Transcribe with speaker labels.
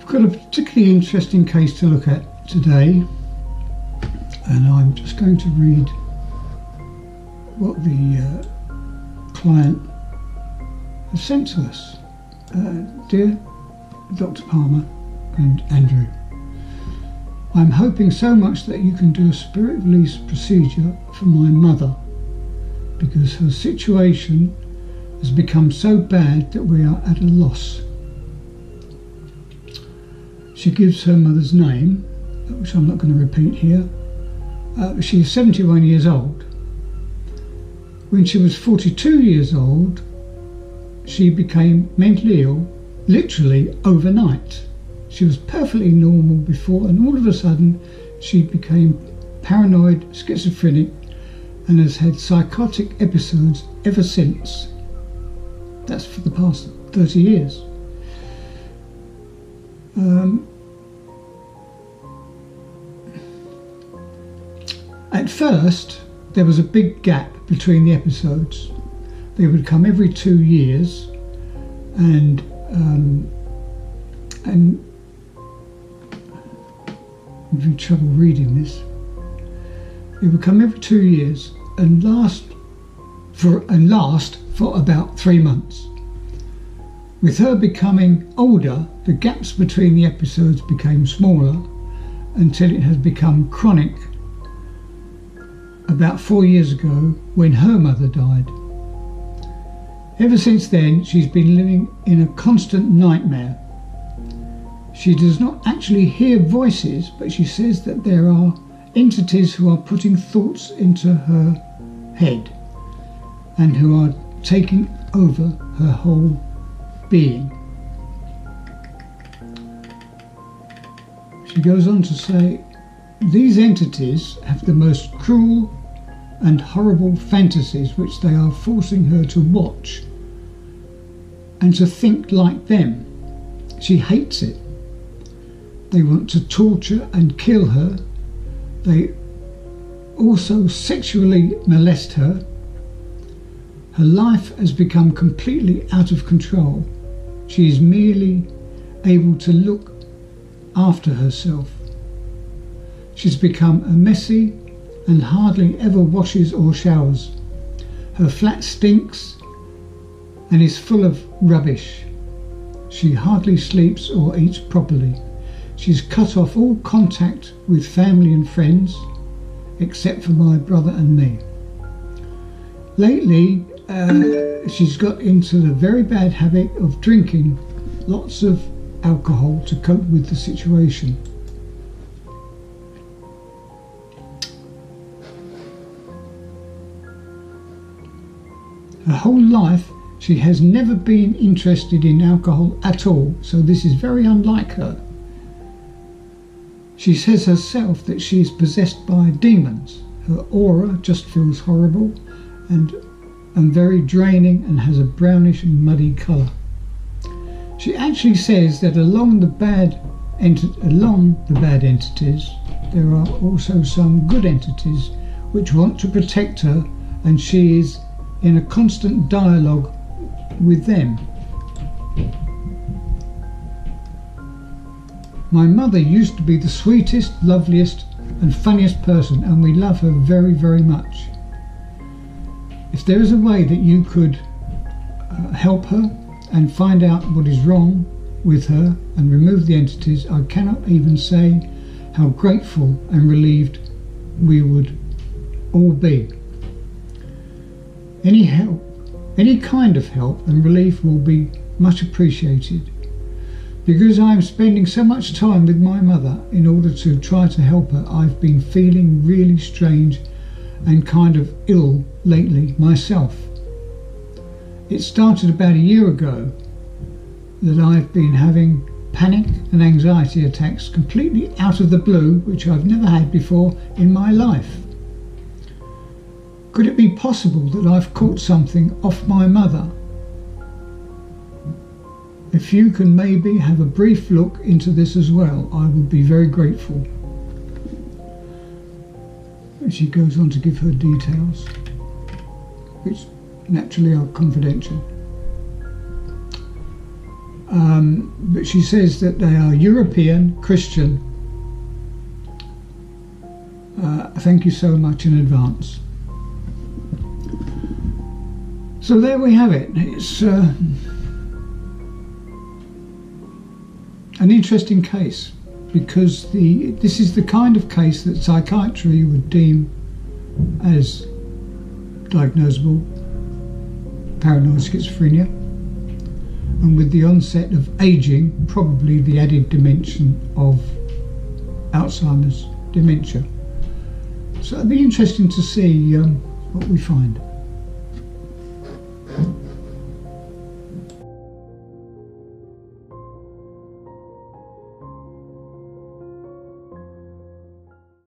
Speaker 1: got a particularly interesting case to look at today, and I'm just going to read what the client has sent to us. Dear Dr. Palmer and Andrew, I'm hoping so much that you can do a spirit release procedure for my mother, because her situation has become so bad that we are at a loss. She gives her mother's name, which I'm not going to repeat here. She is 71 years old. When she was 42 years old, she became mentally ill, literally overnight. She was perfectly normal before, and all of a sudden she became paranoid, schizophrenic, and has had psychotic episodes ever since. That's for the past 30 years. At first, there was a big gap between the episodes. They would come every 2 years, and I'm having trouble reading this. They would come every 2 years and last for about 3 months. With her becoming older, the gaps between the episodes became smaller until it has become chronic about 4 years ago when her mother died. Ever since then, she's been living in a constant nightmare. She does not actually hear voices, but she says that there are entities who are putting thoughts into her head and who are taking over her whole being. She goes on to say, these entities have the most cruel and horrible fantasies which they are forcing her to watch and to think like them. She hates it. They want to torture and kill her. They also sexually molest her. Her life has become completely out of control. She is merely able to look after herself. She's become a messy and hardly ever washes or showers. Her flat stinks and is full of rubbish. She hardly sleeps or eats properly. She's cut off all contact with family and friends, except for my brother and me. Lately, she's got into the very bad habit of drinking lots of alcohol to cope with the situation. Her whole life, she has never been interested in alcohol at all, so this is very unlike her. She says herself that she is possessed by demons. Her aura just feels horrible and very draining and has a brownish and muddy colour. She actually says that along the bad entities, there are also some good entities which want to protect her, and she is in a constant dialogue with them. My mother used to be the sweetest, loveliest and funniest person, and we love her very, very much. If there is a way that you could help her and find out what is wrong with her and remove the entities, I cannot even say how grateful and relieved we would all be. Any help, any kind of help and relief will be much appreciated. Because I am spending so much time with my mother in order to try to help her, I've been feeling really strange and kind of ill lately myself. It started about a year ago that I've been having panic and anxiety attacks completely out of the blue, which I've never had before in my life. Could it be possible that I've caught something off my mother? If you can maybe have a brief look into this as well, I would be very grateful. And she goes on to give her details, which naturally are confidential. But she says that they are European, Christian. Thank you so much in advance. So there we have it. It's an interesting case, because this is the kind of case that psychiatry would deem as diagnosable paranoid schizophrenia, and with the onset of aging, probably the added dimension of Alzheimer's dementia. So it'd be interesting to see what we find.